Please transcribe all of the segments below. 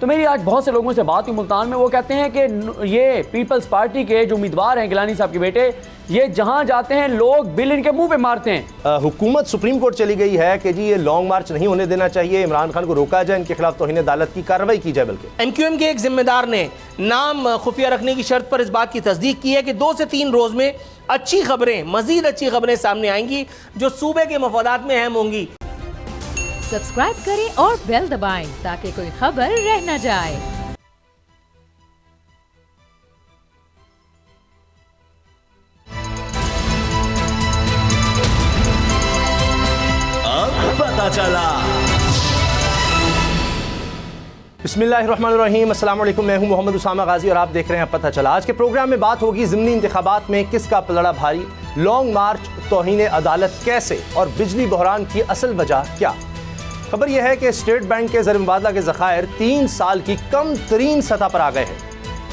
तो मेरी आज बहुत से लोगों से बात हुई मुल्तान में, वो कहते हैं कि ये पीपल्स पार्टी के जो उम्मीदवार हैं गिलानी साहब के बेटे, ये जहां जाते हैं लोग बिल इनके मुंह पे मारते हैं। हुकूमत सुप्रीम कोर्ट चली गई है कि जी ये लॉन्ग मार्च नहीं होने देना चाहिए, इमरान खान को रोका जाए, इनके खिलाफ तौहीन अदालत की कार्रवाई की जाए। बल्कि MQM के एक जिम्मेदार ने नाम खुफिया रखने की शर्त पर इस बात की तस्दीक की है कि 2 से 3 रोज में अच्छी खबरें, मजीद अच्छी खबरें सामने आएंगी जो सूबे के मफादात में अहम होंगी। सब्सक्राइब करें और बेल दबाएं ताकि कोई खबर रह न जाए। अब पता चला। बिस्मिल्लाहिर्रहमानिर्रहीम, अस्सलाम वालेकुम। मैं हूं मोहम्मद उसामा गाजी और आप देख रहे हैं पता चला। आज के प्रोग्राम में बात होगी ज़िमनी इंतखाबात में किसका पलड़ा भारी, लॉन्ग मार्च, तौहीन अदालत कैसे और बिजली बहरान की असल वजह क्या। खबर यह है कि स्टेट बैंक के ज़र मुबादला के ज़खायर 3 साल की कम तरीन सतह पर आ गए हैं।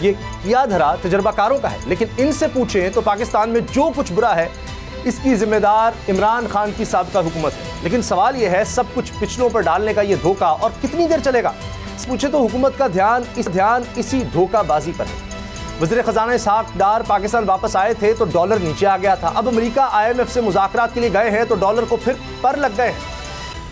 ये किया धरा तजर्बाकारों का है, लेकिन इनसे पूछें तो पाकिस्तान में जो कुछ बुरा है इसकी जिम्मेदार इमरान खान की साबिका हुकूमत है। लेकिन सवाल यह है, सब कुछ पिछलों पर डालने का ये धोखा और कितनी देर चलेगा। पूछे तो हुकूमत का ध्यान इसी धोखाबाजी पर है। वज़ीर ख़ज़ाना इसहाक़ डार पाकिस्तान वापस आए थे तो डॉलर नीचे आ गया था। अब अमेरिका IMF से मुज़ाकरात के लिए गए हैं तो डॉलर को फिर पर लग गए हैं।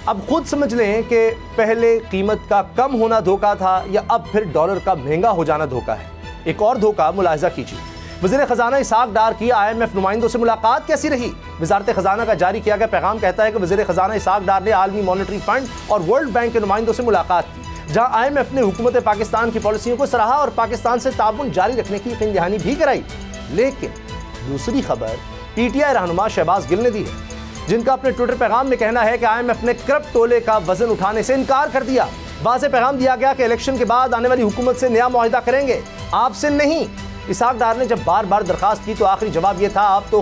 अब खुद समझ लें कि पहले कीमत का कम होना धोखा था या अब फिर डॉलर का महंगा हो जाना धोखा है। एक और धोखा मुलाहिज़ा कीजिए। वज़ीर ख़ज़ाना इसहाक़ डार की IMF नुमाइंदों से मुलाकात कैसी रही। वज़ारत ख़ज़ाना का जारी किया गया पैगाम कहता है कि वज़ीर ख़ज़ाना इसहाक़ डार ने आलमी मॉनेटरी फंड और वर्ल्ड बैंक के नुमाइंदों से मुलाकात की, जहाँ IMF ने हुकूमत पाकिस्तान की पॉलिसियों को सराहा और पाकिस्तान से ताउन जारी रखने की यकीन दहानी भी कराई। लेकिन दूसरी खबर PTI रहनुमा शहबाज गिल ने दी है, जिनका अपने ट्विटर पैगाम में कहना है कि IMF ने क्रब तोले का वजन उठाने से इनकार कर दिया। वाज़े पैगाम दिया गया कि इलेक्शन के बाद आने वाली हुकूमत से नया मुआहिदा करेंगे, आपसे नहीं। इसहाक़ डार ने जब बार बार दरखास्त की तो आखिरी जवाब यह था, आपको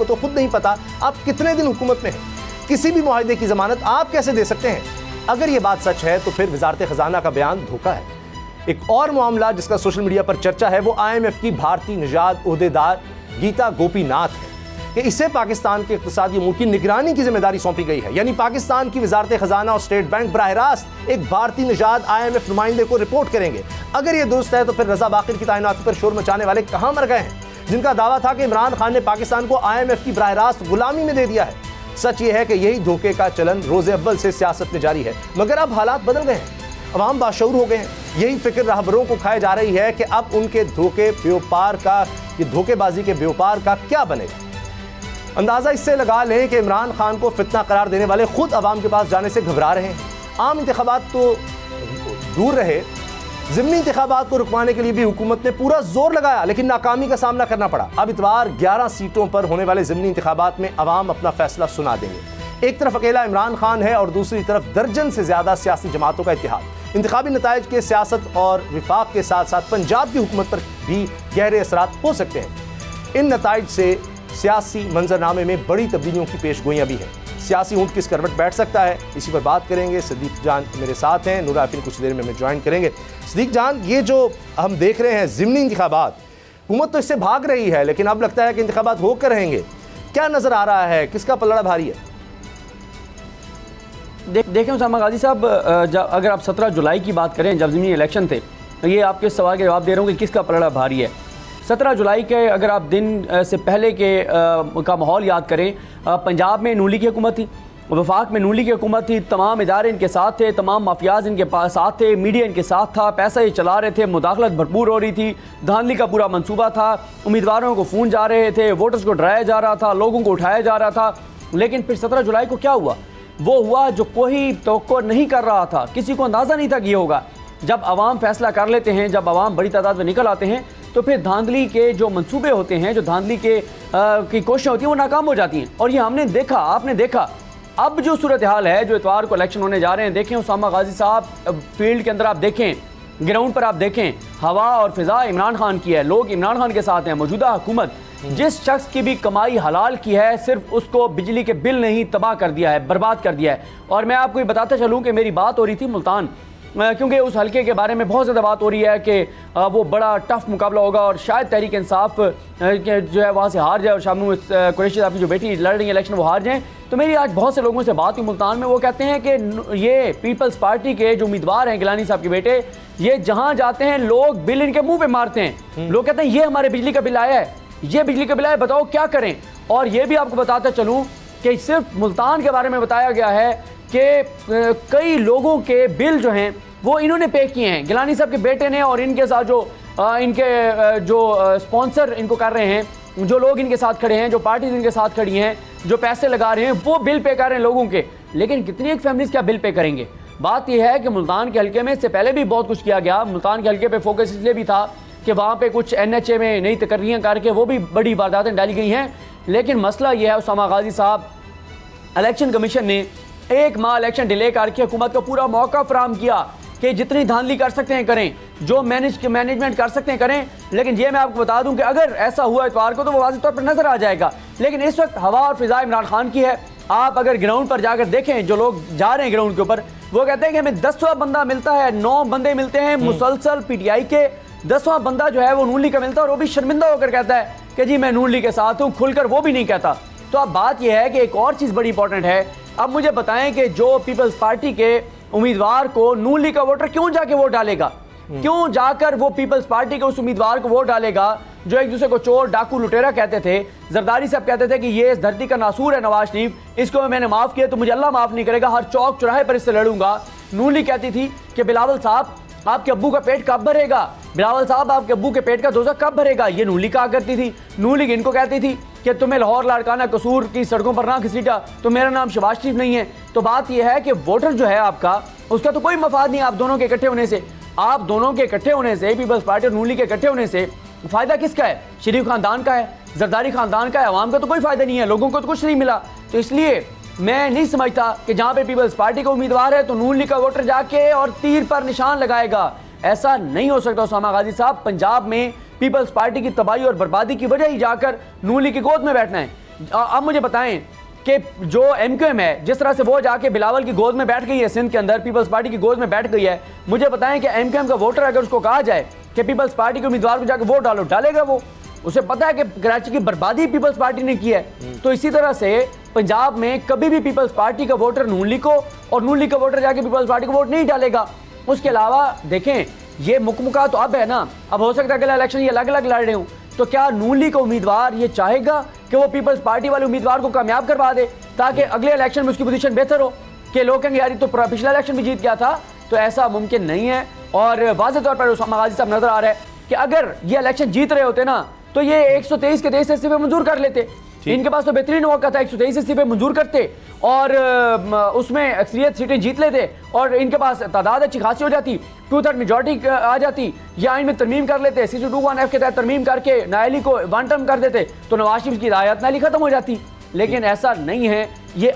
तो खुद नहीं पता आप कितने दिन हुकूमत में हैं, किसी भी मुआहिदे की जमानत आप कैसे दे सकते हैं। अगर ये बात सच है तो फिर वज़ारत ख़ज़ाना का बयान धोखा है। एक और मामला जिसका सोशल मीडिया पर चर्चा है वो IMF की भारतीय निजात ओहदेदार गीता गोपीनाथ है कि इसे पाकिस्तान के इक़्तिसादी अमूर की निगरानी की जिम्मेदारी सौंपी गई है। यानी पाकिस्तान की वज़ारत ख़ज़ाना और स्टेट बैंक बराह रास्त एक भारतीय निजात IMF नुमाइंदे को रिपोर्ट करेंगे। अगर ये दुरुस्त है तो फिर रज़ा बाक़िर की तैनाती पर शोर मचाने वाले कहाँ मर गए हैं, जिनका दावा था कि इमरान खान ने पाकिस्तान को IMF की बराह रास्त गुलामी में दे दिया है। सच ये है कि यही धोखे का चलन रोज़े अव्वल से सियासत में जारी है, मगर अब हालात बदल गए हैं, अवाम बाशऊर हो गए हैं। यही फिक्र रहबरों को खाई जा रही है कि अब उनके धोखेबाजी के व्यापार का क्या बनेगा। अंदाज़ा इससे लगा लें कि इमरान खान को फितना करार देने वाले खुद अवाम के पास जाने से घबरा रहे हैं। आम इंतखाबात तो दूर रहे, ज़िमनी इंतखाबात को रुकवाने के लिए भी हुकूमत ने पूरा जोर लगाया, लेकिन नाकामी का सामना करना पड़ा। अब इतवार 11 सीटों पर होने वाले ज़िमनी इंतखाबात में अवाम अपना फैसला सुना देंगे। एक तरफ अकेला इमरान खान है और दूसरी तरफ दर्जन से ज़्यादा सियासी जमातों का इत्तेहाद। इंतखाबी नताइज के सियासत और विफाक के साथ साथ पंजाब की हुकूमत पर भी गहरे असरात हो सकते हैं। इन नताइज से सियासी मंजरनामे में बड़ी तब्दीलियों की पेशगोइयाँ भी हैं। सियासी ऊँट किस करवट बैठ सकता है, इसी पर बात करेंगे। सदीक जान मेरे साथ हैं, नूरा आफरीन कुछ देर में हमें ज्वाइन करेंगे। सदीक जान, ये जो हम देख रहे हैं ज़िमनी इंतखाबात, हुकूमत तो इससे भाग रही है, लेकिन अब लगता है कि इंतखाबात होकर रहेंगे। क्या नज़र आ रहा है, किसका पलड़ा भारी है? देखें उसामा गाजी साहब, अगर आप 17 जुलाई की बात करें जब ज़िमनी इलेक्शन थे, तो ये आपके सवाल के जवाब दे रहा हूँ कि किसका पलड़ा भारी है। 17 जुलाई के अगर आप दिन से पहले का माहौल याद करें, पंजाब में नूली की हुकूमत थी, वफाक में नूली की हुकूमत थी, तमाम इदारे इनके साथ थे, तमाम माफियाज इनके साथ थे, मीडिया इनके साथ था, पैसा ये चला रहे थे, मुदाखलत भरपूर हो रही थी, धांधली का पूरा मंसूबा था, उम्मीदवारों को फ़ोन जा रहे थे, वोटर्स को डराया जा रहा था, लोगों को उठाया जा रहा था। लेकिन फिर 17 जुलाई को क्या हुआ? वो हुआ जो कोई तवक्को नहीं कर रहा था, किसी को अंदाज़ा नहीं था कि ये होगा। जब अवाम फैसला कर लेते हैं, जब अवाम बड़ी तादाद में निकल आते हैं, तो फिर धांधली के जो मंसूबे होते हैं, जो धांधली की कोशिशें होती हैं, वो नाकाम हो जाती हैं। और ये हमने देखा, आपने देखा। अब जो सूरत हाल है, जो इतवार को इलेक्शन होने जा रहे हैं, देखें उसामा गाजी साहब, फील्ड के अंदर आप देखें, ग्राउंड पर आप देखें, हवा और फिजा इमरान खान की है, लोग इमरान खान के साथ हैं। मौजूदा हुकूमत जिस शख्स की भी कमाई हलाल की है, सिर्फ उसको बिजली के बिल नहीं तबाह कर दिया है, बर्बाद कर दिया है। और मैं आपको ये बताता चलूँ कि मेरी बात हो रही थी मुल्तान, क्योंकि उस हल्के के बारे में बहुत ज़्यादा बात हो रही है कि वो बड़ा टफ मुकाबला होगा और शायद तहरीक इंसाफ जो है वहाँ से हार जाए और शामू कुरैशी साहब की जो बेटी लड़ रही है इलेक्शन वो हार जाएँ। तो मेरी आज बहुत से लोगों से बात हुई मुल्तान में, वो कहते हैं कि ये पीपल्स पार्टी के जो उम्मीदवार हैं गिलानी साहब के बेटे, ये जहाँ जाते हैं लोग बिल इनके मुँह पर मारते हैं। लोग कहते हैं ये हमारे बिजली का बिल आया है, ये बिजली का बिल आया, बताओ क्या करें। और ये भी आपको बताता चलूँ कि सिर्फ मुल्तान के बारे में बताया गया है कि कई लोगों के बिल जो हैं वो इन्होंने पे किए हैं, गिलानी साहब के बेटे ने, और इनके साथ जो इनके जो स्पॉन्सर इनको कर रहे हैं, जो लोग इनके साथ खड़े हैं, जो पार्टीज इनके साथ खड़ी हैं, जो पैसे लगा रहे हैं, वो बिल पे कर रहे हैं लोगों के। लेकिन कितनी एक फैमिलीज क्या बिल पे करेंगे। बात यह है कि मुल्तान के हल्के में इससे पहले भी बहुत कुछ किया गया। मुल्तान के हल्के पे फोकस इसलिए भी था कि वहाँ पे कुछ NHA में नई तकर्रियाँ करके वो भी बड़ी वारदातें डाली गई हैं। लेकिन मसला यह है, उसामा गाजी साहब, इलेक्शन कमीशन ने 1 माह इलेक्शन डिले करके हुकूमत को पूरा मौका फराहम किया कि जितनी धांधली कर सकते हैं करें, जो मैनेजमेंट कर सकते हैं करें। लेकिन ये मैं आपको बता दूं कि अगर ऐसा हुआ इतवार को तो वो वाज़ेह तौर पर नजर आ जाएगा। लेकिन इस वक्त हवा और फिजा इमरान खान की है। आप अगर ग्राउंड पर जाकर देखें, जो लोग जा रहे हैं ग्राउंड के ऊपर, वो कहते हैं कि हमें 10वां बंदा मिलता है, 9 बंदे मिलते हैं मुसलसल PTI के, 10वां बंदा जो है वो नून लीग का मिलता है और वो भी शर्मिंदा होकर कहता है कि जी मैं नून लीग के साथ हूँ, खुलकर वो भी नहीं कहता। तो अब बात यह है कि एक और चीज़ बड़ी इंपॉर्टेंट है। अब मुझे बताएं कि जो पीपल्स पार्टी के उम्मीदवार को नून लीग का वोटर क्यों जाके वोट डालेगा, क्यों जाकर वो पीपल्स पार्टी के उस उम्मीदवार को वोट डालेगा जो एक दूसरे को चोर डाकू लुटेरा कहते थे। जरदारी साहब कहते थे कि ये इस धरती का नासूर है नवाज शरीफ, इसको मैंने माफ़ किया तो मुझे अल्लाह माफ़ नहीं करेगा, हर चौक चौराहे पर इससे लड़ूंगा। नून लीग कहती थी कि बिलावल साहब आपके अब्बू का पेट कब भरेगा, बिलावल साहब आपके अब्बू के पेट का दोज़ख कब भरेगा, ये नून लीग कहा करती थी। नून लीग इनको कहती थी कि तुम्हें लाहौर लाड़काना कसूर की सड़कों पर ना घसीटा तो मेरा नाम शहबाज शरीफ नहीं है। तो बात यह है कि वोटर जो है आपका, उसका तो कोई मफाद नहीं आप दोनों के इकट्ठे होने से। आप दोनों के इकट्ठे होने से, पीपल्स पार्टी और नून लीग के इकट्ठे होने से फ़ायदा किसका है? शरीफ खानदान का है, जरदारी खानदान का है, अवाम का तो कोई फ़ायदा नहीं है, लोगों को तो कुछ नहीं मिला। तो इसलिए मैं नहीं समझता कि जहाँ पे पीपल्स पार्टी का उम्मीदवार है तो नून लीग का वोटर जाके और तीर पर निशान लगाएगा। ऐसा नहीं हो सकता उसामा गाजी साहब। पंजाब में पीपल्स पार्टी की तबाही और बर्बादी की वजह ही जाकर नून लीग की गोद में बैठना है। अब मुझे बताएं कि जो MQM है, जिस तरह से वो जाके बिलावल की गोद में बैठ गई है, सिंध के अंदर पीपल्स पार्टी की गोद में बैठ गई है, मुझे बताएं कि MQM का वोटर अगर उसको कहा जाए कि पीपल्स पार्टी के उम्मीदवार को जाकर वोट डालो, डालेगा वो? उसे पता है कि कराची की बर्बादी पीपल्स पार्टी ने की है। तो इसी तरह से पंजाब में कभी भी पीपल्स पार्टी का वोटर नून लीग को और नून लीग का वोटर जाके पीपल्स पार्टी को वोट नहीं डालेगा। उसके अलावा देखें, ये मुकमुका तो अब है ना, अब हो सकता है अगला इलेक्शन ये अलग अलग लड़ रहे हूँ, तो क्या नून लीग का उम्मीदवार ये चाहेगा कि वो पीपल्स पार्टी वाले उम्मीदवार को कामयाब करवा दे ताकि अगले इलेक्शन में उसकी पोजीशन बेहतर हो कि लोग कहेंगे यार तो पिछला इलेक्शन भी जीत गया था? तो ऐसा मुमकिन नहीं है। और वाज़ेह तौर पर उसामा गाजी साहब नजर आ रहा है कि अगर ये इलेक्शन जीत रहे होते ना तो ये 123 के 23 इस्तीफे मंजूर कर लेते। इनके पास तो बेहतरीन मौका था, 123 इस्तीफे मंजूर करते और उसमें अक्सरियत सीटें जीत लेते और इनके पास तादाद अच्छी खासी हो जाती, 2/3 मेजॉरिटी आ जाती, या इनमें तरमीम कर लेते, 62(1)(f) के तहत तरमीम करके नायली को 1 टर्म कर देते तो नवाज शरीफ की रायत नायली खत्म हो जाती। लेकिन ऐसा नहीं है। ये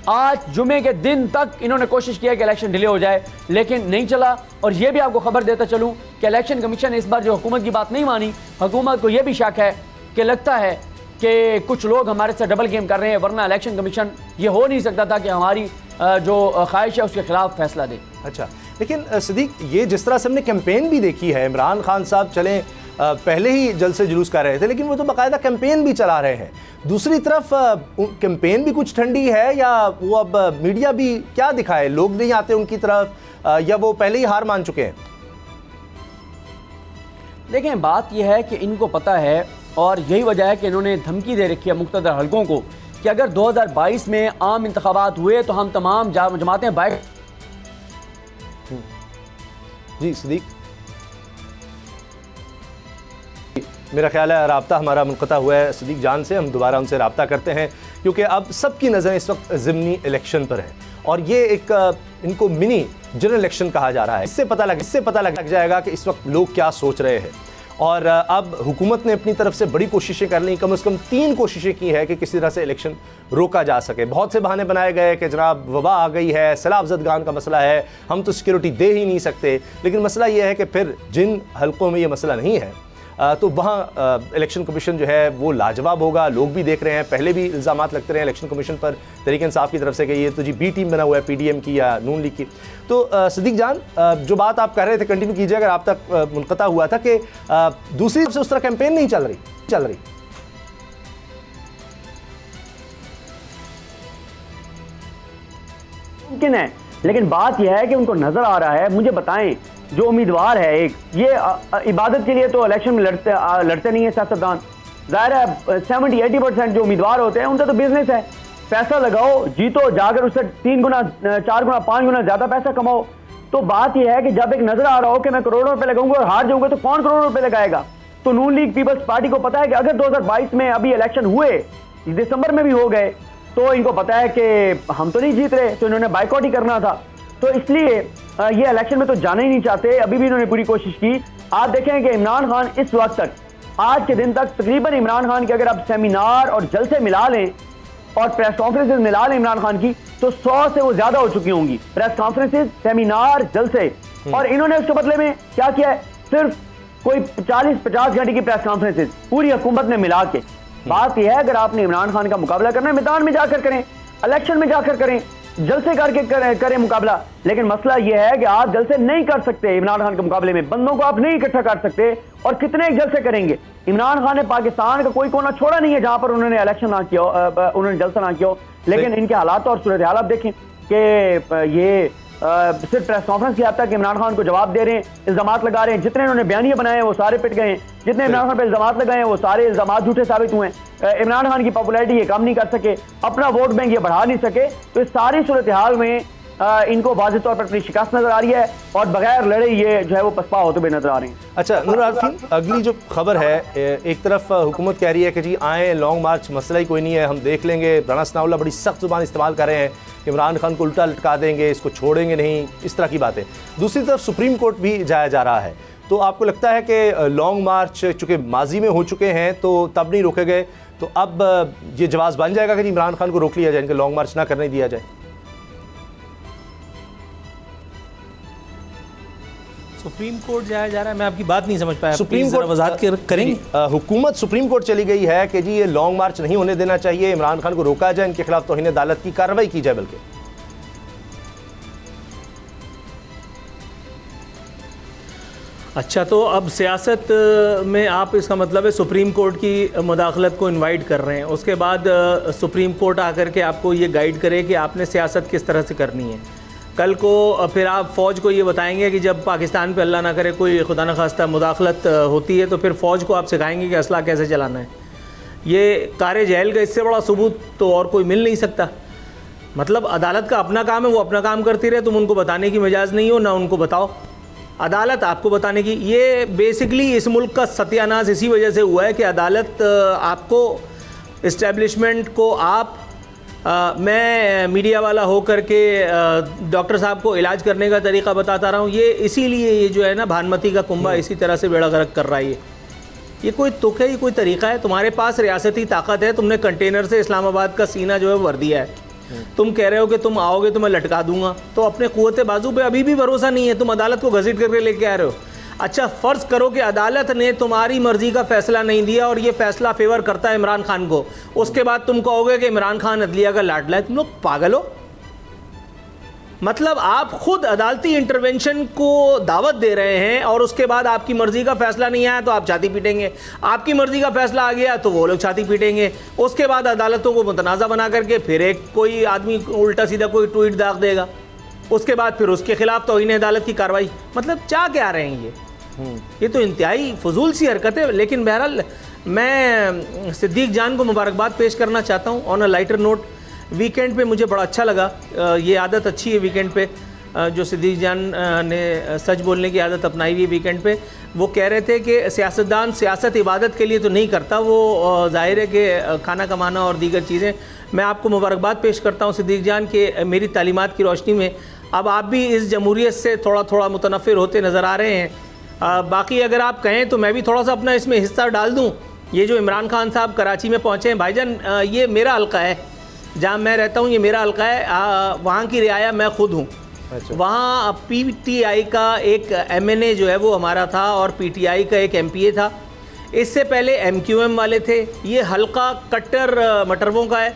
आज जुमे के दिन तक इन्होंने कोशिश किया कि इलेक्शन डिले हो जाए, लेकिन नहीं चला। और ये भी आपको खबर देता चलूँ कि इलेक्शन कमीशन ने इस बार जो हुकूमत की बात नहीं मानी, हुकूमत को यह भी शक है कि लगता है कि कुछ लोग हमारे साथ डबल गेम कर रहे हैं, वरना इलेक्शन कमीशन ये हो नहीं सकता था कि हमारी जो ख्वाहिश है उसके खिलाफ फैसला दे। अच्छा, लेकिन सिद्दीक, ये जिस तरह से हमने कैंपेन भी देखी है, इमरान खान साहब चलें पहले ही जलसे जुलूस कर रहे थे, लेकिन वो तो बाकायदा कैंपेन भी चला रहे हैं। दूसरी तरफ कैंपेन भी कुछ ठंडी है, या वो अब मीडिया भी क्या दिखाए, लोग नहीं आते उनकी तरफ, या वो पहले ही हार मान चुके हैं? देखें, बात यह है कि इनको पता है और यही वजह है कि इन्होंने धमकी दे रखी है मुख्तदर हलकों को कि अगर 2022 में आम इंतखाबात हुए तो हम तमाम जमातें बाइक। जी सिद्दीक, मेरा ख्याल है राब्ता हमारा मुनक़ता हुआ है सिद्दीक जान से। हम दोबारा उनसे राब्ता करते हैं क्योंकि अब सबकी नज़र इस वक्त ज़िमनी इलेक्शन पर है और ये एक इनको मिनी जनरल इलेक्शन कहा जा रहा है। इससे पता लग जाएगा कि इस वक्त लोग क्या सोच रहे हैं। और अब हुकूमत ने अपनी तरफ से बड़ी कोशिशें कर ली, कम से कम 3 कोशिशें की है कि किसी तरह से इलेक्शन रोका जा सके। बहुत से बहाने बनाए गए कि जनाब वबा आ गई है, सैलाब ज़दगान का मसला है, हम तो सिक्योरिटी दे ही नहीं सकते। लेकिन मसला ये है कि फिर जिन हलकों में ये मसला नहीं है तो वहाँ इलेक्शन कमीशन जो है वो लाजवाब होगा। लोग भी देख रहे हैं, पहले भी इल्ज़ामात लगते रहे इलेक्शन कमीशन पर तहरीक इंसाफ की तरफ से कि ये तो जी बी टीम बना हुआ है पीडीएम की या नून लीग की। तो सिद्दीक जान, जो बात आप कर रहे थे कंटिन्यू कीजिए, अगर आप तक मुनक़ता हुआ था कि दूसरी तरफ से उस तरह कैंपेन नहीं चल रही। मुमकिन है, लेकिन बात यह है कि उनको नजर आ रहा है। मुझे बताएं, जो उम्मीदवार है एक, ये इबादत के लिए तो इलेक्शन में लड़ते नहीं है सियासतदान। जाहिर है 70-80% जो उम्मीदवार होते हैं उनका तो बिजनेस है, पैसा लगाओ, जीतो, जाकर उससे 3 गुना 4 गुना 5 गुना ज्यादा पैसा कमाओ। तो बात यह है कि जब एक नजर आ रहा हो कि मैं करोड़ों रुपए लगाऊंगा और हार जाऊंगा, तो कौन करोड़ों रुपए लगाएगा? तो नून लीग पीपल्स पार्टी को पता है कि अगर 2022 में अभी इलेक्शन हुए, दिसंबर में भी हो गए, तो इनको पता है कि हम तो नहीं जीत रहे, तो इन्होंने बाइकआउट ही करना था। तो इसलिए ये इलेक्शन में तो जाना ही नहीं चाहते। अभी भी इन्होंने पूरी कोशिश की। आप देखें कि इमरान खान इस वक्त तक, आज के दिन तक तकरीबन इमरान खान के अगर आप सेमिनार और जलसे मिला लें और प्रेस कॉन्फ्रेंसेज मिला लें इमरान खान की, तो 100 से वो ज्यादा हो चुकी होंगी, प्रेस कॉन्फ्रेंसेज, सेमिनार, जलसे। और इन्होंने उसके बदले में क्या किया है? सिर्फ कोई 40-50 घंटे की प्रेस कॉन्फ्रेंसेज पूरी हुकूमत ने मिला के। बात यह है, अगर आपने इमरान खान का मुकाबला करना है, मैदान में जाकर करें, इलेक्शन में जाकर करें, जलसे करके करें मुकाबला। लेकिन मसला यह है कि आप जलसे नहीं कर सकते इमरान खान के मुकाबले में, बंदों को आप नहीं इकट्ठा कर सकते। और कितने जलसे करेंगे? इमरान खान ने पाकिस्तान का कोई कोना छोड़ा नहीं है जहां पर उन्होंने इलेक्शन ना किया, उन्होंने जलसा ना किया। लेकिन इनके हालात और सूरत हाल आप देखें कि ये सिर्फ प्रेस कॉन्फ्रेंस की हद तक इमरान खान को जवाब दे रहे हैं, इल्जामात लगा रहे हैं। जितने इन्होंने बयानियां बनाए हैं वो सारे पिट गए हैं, जितने इमरान खान पर इल्जामात लगाए हैं वो सारे इल्जामात झूठे साबित हुए हैं। इमरान खान की पॉपुलैरिटी ये कम नहीं कर सके, अपना वोट बैंक ये बढ़ा नहीं सके। तो इस सारी सूरत हाल में इनको वाज़ेह तौर पर अपनी शिकस्त नजर आ रही है और बगैर लड़े ये जो है वो पसपा होते हुए नजर आ रहे हैं। अच्छा नूर आरफीन, अगली जो खबर है, एक तरफ हुकूमत कह रही है कि जी आए लॉन्ग मार्च, मसला ही कोई नहीं है, हम देख लेंगे। राना सनाउल्लाह बड़ी सख्त जुबान इस्तेमाल कर रहे हैं, इमरान खान को उल्टा लटका देंगे, इसको छोड़ेंगे नहीं, इस तरह की बातें। दूसरी तरफ सुप्रीम कोर्ट भी जाया जा रहा है। तो आपको लगता है कि लॉन्ग मार्च चूँकि माजी में हो चुके हैं तो तब नहीं रोके गए, तो अब ये जवाब बन जाएगा कि इमरान खान को रोक लिया जाए, इनके लॉन्ग मार्च ना करने दिया जाए? सुप्रीम कोर्ट जाया जा रहा है, मैं आपकी बात नहीं समझ पाया। सुप्रीम कोर्ट वजाहत करेंगे? हुकूमत सुप्रीम कोर्ट चली गई है कि जी ये लॉन्ग मार्च नहीं होने देना चाहिए, इमरान खान को रोका जाए, इनके खिलाफ तौहीन अदालत की कार्रवाई की जाए। बल्कि अच्छा, तो अब सियासत में आप, इसका मतलब है सुप्रीम कोर्ट की मुदाखलत को इनवाइट कर रहे हैं, उसके बाद सुप्रीम कोर्ट आकर के आपको ये गाइड करे कि आपने सियासत किस तरह से करनी है। कल को फिर आप फ़ौज को ये बताएंगे कि जब पाकिस्तान पे अल्लाह ना करे कोई खुदा न खास्ता मुदाखलत होती है, तो फिर फ़ौज को आप सिखाएंगे कि असला कैसे चलाना है। ये कार जहल का इससे बड़ा सबूत तो और कोई मिल नहीं सकता। मतलब अदालत का अपना काम है, वो अपना काम करती रहे, तुम उनको बताने की मिजाज नहीं हो, ना उनको बताओ, अदालत आपको बताने की। ये बेसिकली इस मुल्क का सत्यानाश इसी वजह से हुआ है कि अदालत आपको, इस्टेब्लिशमेंट को आप मैं मीडिया वाला हो करके डॉक्टर साहब को इलाज करने का तरीका बताता रहा हूँ। ये इसीलिए ये जो है ना भानुमति का कुंभा इसी तरह से बेड़ा गर्क कर रहा है। ये कोई तुक है, ये कोई तरीका है? तुम्हारे पास रियासती ताकत है, तुमने कंटेनर से इस्लामाबाद का सीना जो है भर दिया है, तुम कह रहे हो कि तुम आओगे तो मैं लटका दूंगा, तो अपने कुव्वत बाजू पे अभी भी भरोसा नहीं है, तुम अदालत को घसीट करके लेके आ रहे हो। अच्छा, फ़र्ज़ करो कि अदालत ने तुम्हारी मर्ज़ी का फ़ैसला नहीं दिया और ये फ़ैसला फेवर करता है इमरान खान को, उसके बाद तुम कहोगे कि इमरान खान अदलिया का लाडला है। तुम लोग पागल हो? मतलब आप खुद अदालती इंटरवेंशन को दावत दे रहे हैं और उसके बाद आपकी मर्ज़ी का फ़ैसला नहीं आया तो आप छाती पीटेंगे, आपकी मर्ज़ी का फ़ैसला आ गया तो वो लोग छाती पीटेंगे, उसके बाद अदालतों को मुतनाज़ा बना करके फिर एक कोई आदमी उल्टा सीधा कोई ट्वीट दाग देगा, उसके बाद फिर उसके खिलाफ तौहीन अदालत की कार्रवाई। मतलब चाह क्या रहे हैं ये तो इंतहाई फजूल सी हरकत है। लेकिन बहरहाल मैं सिद्दीक जान को मुबारकबाद पेश करना चाहता हूँ on a lighter note. Weekend पे मुझे बड़ा अच्छा लगा, ये आदत अच्छी है वीकेंड पे, जो सिद्दीक जान ने सच बोलने की आदत अपनाई हुई वीकेंड पे। वो कह रहे थे कि सियासतदान सियासत इबादत के लिए तो नहीं करता, वो जाहिर है कि खाना कमाना और दीगर चीज़ें। मैं आपको मुबारकबाद पेश करता हूँ सिद्दीक जान के मेरी तालीमात की रोशनी में अब आप भी इस जमहूरियत से थोड़ा थोड़ा मुतनफ़िर होते नज़र आ रहे हैं। बाकी अगर आप कहें तो मैं भी थोड़ा सा अपना इसमें हिस्सा डाल दूँ। ये जो इमरान खान साहब कराची में पहुँचे हैं भाईजान, ये मेरा हल्का है, जहाँ मैं रहता हूँ ये मेरा हल्का है, वहाँ की रियाया मैं ख़ुद हूँ। अच्छा। वहाँ PTI का एक MNA जो है वो हमारा था और PTI का एक MPA था। इससे पहले MQM वाले थे, ये हल्का कट्टर मटरवों का है,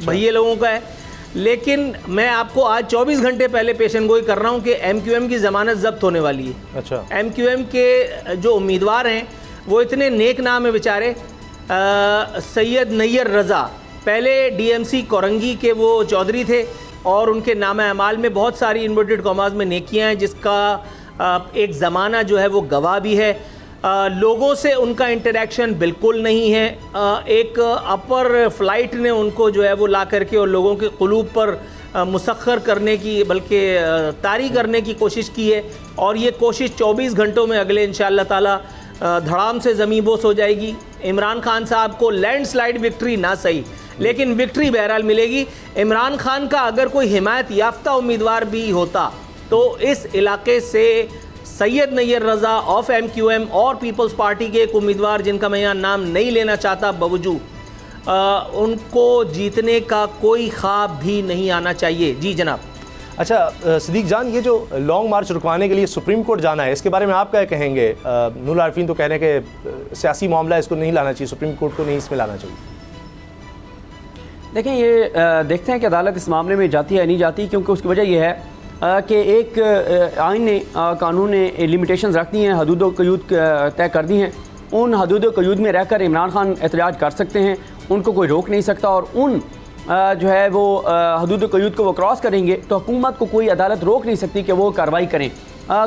भैये लोगों का है। लेकिन मैं आपको आज 24 घंटे पहले पेशन गोई कर रहा हूँ कि MQM की ज़मानत ज़ब्त होने वाली है। अच्छा। MQM के जो उम्मीदवार हैं वो इतने नेक नाम है बेचारे। सैयद नैयर रज़ा पहले DMC कोरंगी के वो चौधरी थे और उनके नाम अमाल में बहुत सारी इन्वर्टेड कॉमास में नेकियां हैं, जिसका एक ज़माना जो है वो गवाह भी है। लोगों से उनका इंटरेक्शन बिल्कुल नहीं है। एक अपर फ्लाइट ने उनको जो है वो ला करके और लोगों के क़ुलूब पर मुसख्खर करने की, बल्कि तारी करने की कोशिश की है, और ये कोशिश 24 घंटों में अगले इंशाअल्लाह ताला धड़ाम से ज़मीन बोस हो जाएगी। इमरान खान साहब को लैंडस्लाइड विक्ट्री ना सही, लेकिन विक्ट्री बहरहाल मिलेगी। इमरान खान का अगर कोई हिमायत याफ्ता उम्मीदवार भी होता तो इस इलाके से सैयद नैयर रज़ा ऑफ MQM और पीपल्स पार्टी के एक उम्मीदवार, जिनका मैं यहाँ नाम नहीं लेना चाहता बावजूद, उनको जीतने का कोई ख्वाब भी नहीं आना चाहिए। जी जनाब। अच्छा सिद्दीक जान, ये जो लॉन्ग मार्च रुकवाने के लिए सुप्रीम कोर्ट जाना है, इसके बारे में आप क्या कहेंगे? नूर आरफीन तो कह रहे हैं कि सियासी मामला, इसको नहीं लाना चाहिए, सुप्रीम कोर्ट को नहीं इसमें लाना चाहिए। देखें, ये देखते हैं कि अदालत इस मामले में जाती है या नहीं जाती, क्योंकि उसकी वजह यह है कि एक आइन ने, कानून ने लिमिटेशंस रख दी हैं, हदूद क़यूद तय कर दी हैं। उन हदूद क़यूद में रहकर इमरान खान एहतजाज कर सकते हैं, उनको कोई रोक नहीं सकता, और उन जो है वो हदूद क़यूद को वो क्रॉस करेंगे तो हुकूमत को कोई अदालत रोक नहीं सकती कि वो कार्रवाई करें।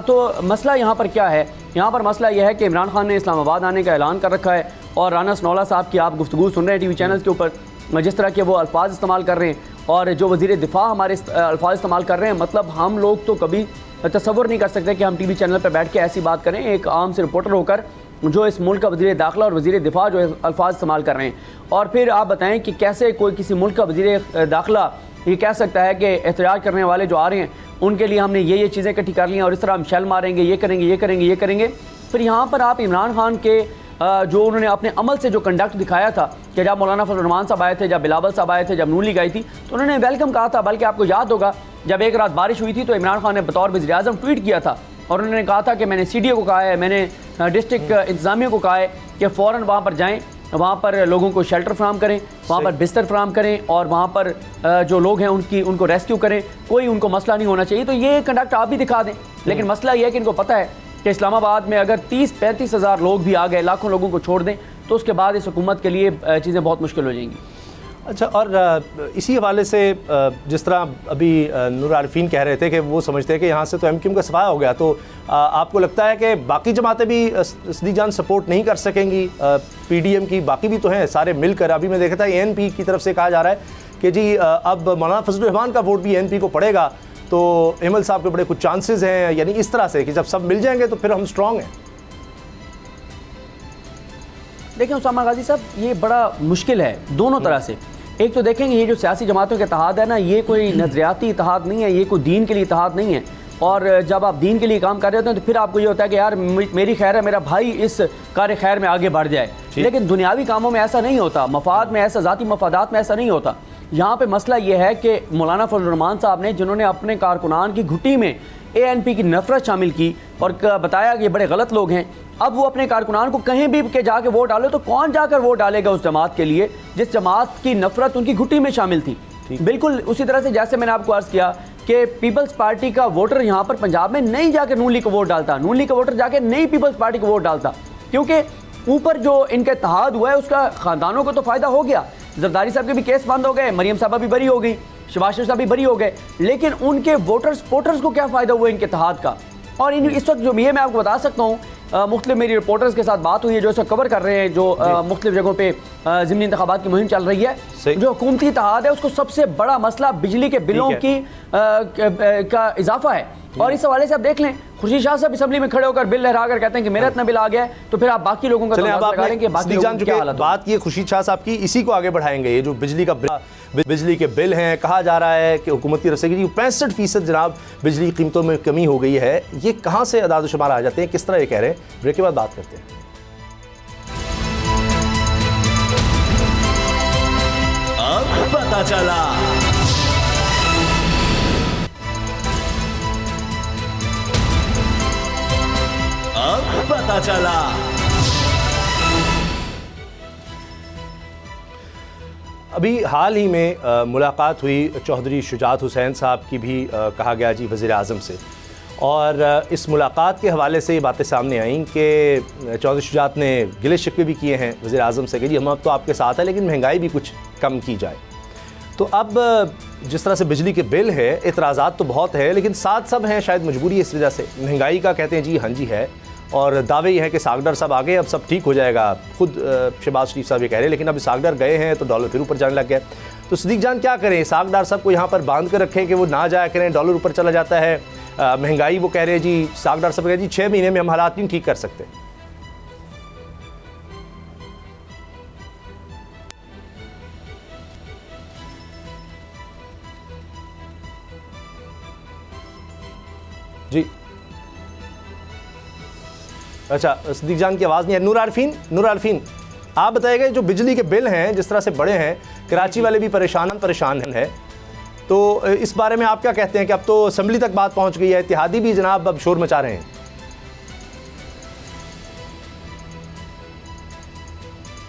तो मसला यहाँ पर क्या है? यहाँ पर मसला यह है कि इमरान खान ने इस्लामाबाद आने का ऐलान कर रखा है, और राना सनौला साहब की आप गुफ्तगू सुन रहे हैं TV चैनल्स के ऊपर, जिस तरह के वो अल्फाज इस्तेमाल कर रहे हैं, और जो वज़ीर दिफा हमारे अल्फाज इस्तेमाल कर रहे हैं। मतलब हम लोग तो कभी तसव्वुर नहीं कर सकते कि हम TV चैनल पर बैठ के ऐसी बात करें, एक आम से रिपोर्टर होकर, जो इस मुल्क का वज़ीर दाखिला और वज़ीर दिफा जो अल्फाज इस्तेमाल कर रहे हैं। और फिर आप बताएं कि कैसे कोई किसी मुल्क का वज़ीर दाखिला ये कह सकता है कि एहतजाज करने वाले जो आ रहे हैं उनके लिए हमने ये चीज़ें इकट्ठी कर ली हैं, और इस तरह हम शेल मारेंगे, ये करेंगे, ये करेंगे, ये करेंगे। फिर यहाँ पर आप इमरान खान के जो उन्होंने अपने अमल से जो कंडक्ट दिखाया था कि जब मौलाना फजल रहमान साहब आए थे, जब बिलावल साहब आए थे, जब नून लीग आई थी, तो उन्होंने वेलकम कहा था। बल्कि आपको याद होगा जब एक रात बारिश हुई थी तो इमरान खान ने बतौर वज़ीर-ए-आज़म ट्वीट किया था, और उन्होंने कहा था कि मैंने CDO को कहा है, मैंने डिस्ट्रिक्ट इंतज़ामिया को कहा है कि फ़ौरन वहाँ पर जाएँ, वहाँ पर लोगों को शेल्टर फ्राहम करें, वहाँ पर बिस्तर फ्राहम करें, और वहाँ पर जो लोग हैं उनको रेस्क्यू करें, कोई उनको मसला नहीं होना चाहिए। तो ये कंडक्ट आप भी दिखा दें। लेकिन मसला ये है कि इनको पता है कि इस्लामाबाद में अगर 30-35 हज़ार लोग भी आ गए, लाखों लोगों को छोड़ दें, तो उसके बाद इस हुकूमत के लिए चीज़ें बहुत मुश्किल हो जाएंगी। अच्छा, और इसी हवाले से जिस तरह अभी नूर आरफीन कह रहे थे कि वो समझते हैं कि यहाँ से तो MQM का सफाया हो गया, तो आपको लगता है कि बाकी जमातें भी सिद्दीक जान सपोर्ट नहीं कर सकेंगी? PDM की बाकी भी तो हैं सारे मिलकर। अभी मैं देखा था ANP की तरफ से कहा जा रहा है कि जी अब मौलाना फजल रहमान का वोट भी ANP को पड़ेगा, तो एमल साहब के बड़े कुछ चांसेस हैं, यानी इस तरह से कि जब सब मिल जाएंगे तो फिर हम स्ट्रॉन्ग हैं। देखें उसामा गाजी साहब, ये बड़ा मुश्किल है दोनों तरह से। एक तो देखेंगे ये जो सियासी जमातों के इत्तेहाद है ना, ये कोई नज़रियाती इत्तेहाद नहीं है, ये कोई दीन के लिए इत्तेहाद नहीं है। और जब आप दीन के लिए काम कर रहे होते हैं तो फिर आपको ये होता है कि यार मेरी खैर है, मेरा भाई इस कार्य खैर में आगे बढ़ जाए। लेकिन दुनियावी कामों में ऐसा नहीं होता, मफाद में ऐसा, ज़ाती मफादात में ऐसा नहीं होता। यहाँ पे मसला ये है कि मौलाना फजल रहमान साहब ने, जिन्होंने अपने कारकुनान की घुट्टी में ANP की नफरत शामिल की और बताया कि ये बड़े गलत लोग हैं, अब वो अपने कारकुनान को कहीं भी के जाके वोट डालो तो कौन जाकर वोट डालेगा उस जमात के लिए जिस जमात की नफरत उनकी घुट्टी में शामिल थी। बिल्कुल उसी तरह से जैसे मैंने आपको अर्ज़ किया कि पीपल्स पार्टी का वोटर यहाँ पर पंजाब में नहीं जाकर नून लीग को वोट डालता, नून लीग का वोटर जाके नहीं पीपल्स पार्टी को वोट डालता, क्योंकि ऊपर जो इनका इत्तेहाद हुआ है उसका ख़ानदानों को तो फ़ायदा हो गया। जरदारी साहब के भी केस बंद हो गए, मरियम साहबा भी बरी हो गई, शहबाज शरीफ साहब भी बरी हो गए, लेकिन उनके वोटर्स सपोर्टर्स को क्या फ़ायदा हुआ इनके इत्तेहाद का? और इस वक्त जो ये मैं आपको बता सकता हूँ, मुख्तलिफ मेरी रिपोर्टर्स के साथ बात हुई है जो इसको कवर कर रहे हैं, जो मुख्तलिफ जगहों पे ज़िमनी इंतखाबात की मुहिम चल रही है। जो हुकूमती इत्तेहाद है उसको सबसे बड़ा मसला बिजली के बिलों की का इजाफा है। और इस हवाले से आप देख लें, खुर्शीद शाह साहब असेंबली में खड़े होकर बिल लहरा कर कहते हैं कि मेरा इतना बिल आ गया है, तो फिर आप बाकी लोगों का लगा लें कि बाकी लोगों की क्या हालत। बात की खुर्शीद शाह साहब की, इसी को आगे बढ़ाएंगे। ये जो बिजली के बिल हैं, कहा जा रहा है कि हुकूमत की तरफ से 65% जनाब बिजली की कीमतों में कमी हो गई है, ये कहाँ से अदाद शुमार आ जाते हैं, किस तरह ये कह रहे हैं? ब्रेक के बाद बात करते हैं। अब पता चला, अब पता चला। अभी हाल ही में मुलाकात हुई चौधरी शुजात हुसैन साहब की भी कहा गया जी वज़ीर आज़म से, और इस मुलाकात के हवाले से ये बातें सामने आईं कि चौधरी शुजात ने गिले शिकवे भी किए हैं वज़ीर आज़म से कि जी हम अब तो आपके साथ हैं लेकिन महंगाई भी कुछ कम की जाए। तो अब जिस तरह से बिजली के बिल है, एतराज़ात तो बहुत है लेकिन साथ सब हैं, शायद मजबूरी है इस वजह से। महंगाई का कहते हैं जी हाँ जी है, और दावे ये हैं कि सागडर साहब आ गए अब सब ठीक हो जाएगा। खुद शहबाज शरीफ साहब ये कह रहे हैं, लेकिन अब सागडर गए हैं तो डॉलर फिर ऊपर जाने लग गया। तो सिद्दीक जान क्या करें, सागडर साहब को यहाँ पर बांध कर रखें कि वो ना जाया करें, डॉलर ऊपर चला जाता है, महंगाई वो कह रहे हैं जी, सागडर साहब कह रहे हैं जी 6 महीने में हम हालात नहीं ठीक कर सकते। जी अच्छा, सिद्दीक जान की आवाज़ नहीं है। नूर आरफीन आप बताइएगा, जो बिजली के बिल हैं जिस तरह से बड़े हैं, कराची वाले भी परेशान हैं, तो इस बारे में आप क्या कहते हैं कि अब तो असेंबली तक बात पहुंच गई है, इत्तेहादी भी जनाब अब शोर मचा रहे हैं।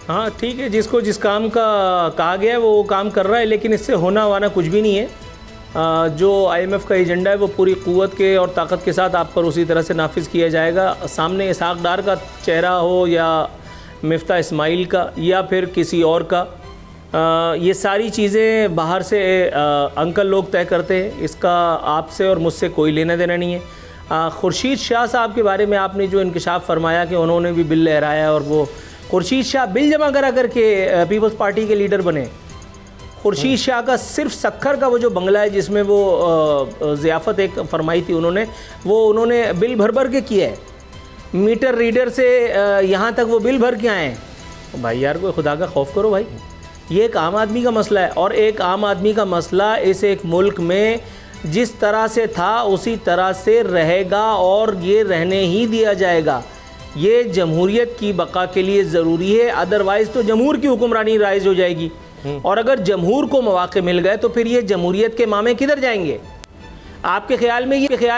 हाँ ठीक है, जिसको जिस काम का कहा गया है वो काम कर रहा है, लेकिन इससे होना वाना कुछ भी नहीं है। जो IMF का एजेंडा है वो पूरी क़ुव्वत के और ताकत के साथ आप पर उसी तरह से नाफिज किया जाएगा। सामने इसहाक डार का चेहरा हो या मिफ्ता इस्माइल का या फिर किसी और का, ये सारी चीज़ें बाहर से अंकल लोग तय करते हैं, इसका आपसे और मुझसे कोई लेना देना नहीं है। खुर्शीद शाह साहब के बारे में आपने जो इंकशाफ फरमाया कि उन्होंने भी बिल लहराया, और वो खुर्शीद शाह बिल जमा करा करके पीपल्स पार्टी के लीडर बने। खुर्शीद शाह का सिर्फ सक्खर का वो जो बंगला है जिसमें वो ज़ियाफ़त एक फरमाई थी उन्होंने बिल भर भर के किया है। मीटर रीडर से यहाँ तक वो बिल भर के आए हैं। भाई यार कोई खुदा का खौफ करो भाई, ये एक आम आदमी का मसला है, और एक आम आदमी का मसला इस एक मुल्क में जिस तरह से था उसी तरह से रहेगा, और ये रहने ही दिया जाएगा। ये जमहूरियत की बका के लिए ज़रूरी है, अदरवाइज़ तो जमहूर की हुक्मरानी राइज हो जाएगी, और अगर जमहूर को मौके मिल गए तो फिर ये जमहूरियत के मामे किधर जाएंगे? आपके ख्याल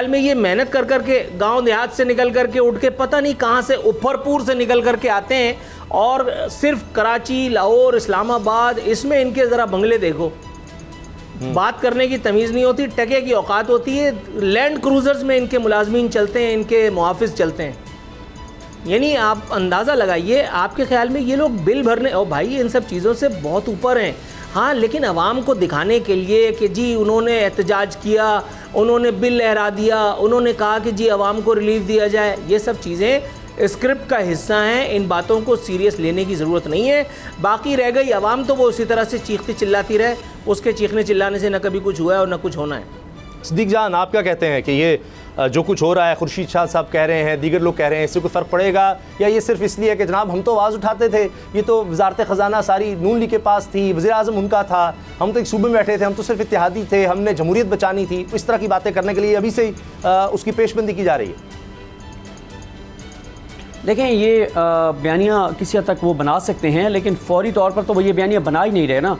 में ये मेहनत कर कर के गाँव देहात से निकल कर के उठ के पता नहीं कहाँ से उफरपुर से निकल कर के आते हैं, और सिर्फ कराची, लाहौर, इस्लामाबाद, इसमें इनके ज़रा बंगले देखो, बात करने की तमीज़ नहीं होती, टके की औकात होती है। लैंड क्रूज़र्स में इनके मुलाजमीन चलते हैं, इनके मुहाफिज चलते हैं। यानी आप अंदाज़ा लगाइए, आपके ख्याल में ये लोग बिल भरने, और भाई इन सब चीज़ों से बहुत ऊपर हैं। हाँ, लेकिन आवाम को दिखाने के लिए कि जी उन्होंने एहतजाज किया, उन्होंने बिल लहरा दिया, उन्होंने कहा कि जी आवाम को रिलीफ दिया जाए, ये सब चीज़ें स्क्रिप्ट का हिस्सा हैं। इन बातों को सीरियस लेने की ज़रूरत नहीं है। बाकी रह गई आवाम, तो वो उसी तरह से चीखती चिल्लाती रहे, उसके चीखने चिल्लाने से न कभी कुछ हुआ है और न कुछ होना है। सिद्दीक जान आप क्या कहते हैं कि ये जो कुछ हो रहा है, खुर्शीद शाह साहब कह रहे हैं, दीगर लोग कह रहे हैं, इससे कोई फ़र्क पड़ेगा, या ये सिर्फ इसलिए कि जनाब हम तो आवाज़ उठाते थे, ये तो वजारत ख़जाना सारी नून लीग के पास थी, वज़ीर आज़म उनका था, हम तो एक सूबे में बैठे थे, हम तो सिर्फ इत्तेहादी थे, हमने जमहूरियत बचानी थी। इस तरह की बातें करने के लिए अभी से ही उसकी पेशबंदी की जा रही है। देखें, ये बयानियाँ किसी हद तक वो बना सकते हैं, लेकिन फौरी तौर पर तो वो ये बयानियाँ बना ही नहीं रहे ना।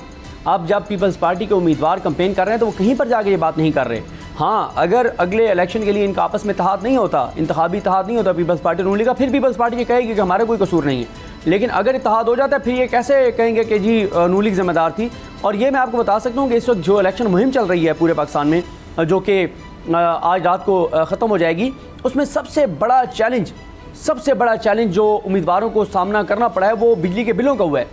अब जब पीपल्स पार्टी के उम्मीदवार कैंपेन कर रहे हैं तो वो कहीं पर जाके ये बात नहीं कर रहे। हाँ, अगर अगले इलेक्शन के लिए इनका आपस में इत्तेहाद नहीं होता, इंतखाबी इत्तेहाद नहीं होता पीपल्स पार्टी नून लीग का, फिर पीपल्स पार्टी ये कहेगी कि हमारा कोई कसूर नहीं है। लेकिन अगर इत्तेहाद हो जाता है फिर ये कैसे कहेंगे कि जी नून लीग जिम्मेदार थी। और ये मैं आपको बता सकता हूँ कि इस वक्त जो इलेक्शन मुहिम चल रही है पूरे पाकिस्तान में, जो कि आज रात को ख़त्म हो जाएगी, उसमें सबसे बड़ा चैलेंज जो उम्मीदवारों को सामना करना पड़ा है वो बिजली के बिलों का हुआ है,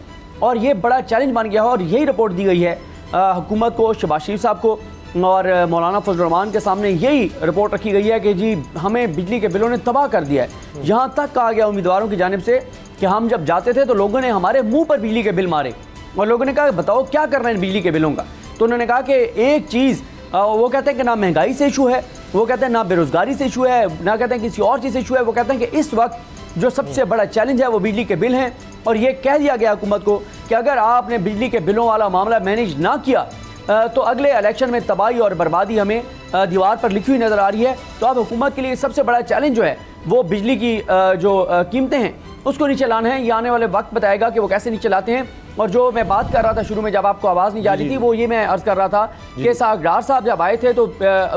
और ये बड़ा चैलेंज बन गया है। और यही रिपोर्ट दी गई है हुकूमत को, शहबाज शरीफ साहब को और मौलाना फजल रहमान के सामने यही रिपोर्ट रखी गई है कि जी हमें बिजली के बिलों ने तबाह कर दिया है। यहाँ तक कहा गया उम्मीदवारों की जानिब से कि हम जब जाते थे तो लोगों ने हमारे मुंह पर बिजली के बिल मारे, और लोगों ने कहा बताओ क्या कर रहे हैं बिजली के बिलों का। तो उन्होंने कहा कि एक चीज़, वो कहते हैं कि ना महंगाई से इशू है, वो कहते हैं ना बेरोज़गारी से इशू है, ना कहते हैं किसी और चीज़ से इशू है, वो कहते हैं कि इस वक्त जो सबसे बड़ा चैलेंज है वो बिजली के बिल हैं। और ये कह दिया गया हुकूमत को कि अगर आपने बिजली के बिलों वाला मामला मैनेज ना किया तो अगले इलेक्शन में तबाही और बर्बादी हमें दीवार पर लिखी हुई नज़र आ रही है। तो अब हुकूमत के लिए सबसे बड़ा चैलेंज जो है वो बिजली की जो कीमतें हैं उसको नीचे लाना है। ये आने वाले वक्त बताएगा कि वो कैसे नीचे लाते हैं। और जो मैं बात कर रहा था शुरू में जब आपको आवाज़ नहीं जा रही थी, वो ये मैं अर्ज़ कर रहा था कि सागडार साहब जब आए थे तो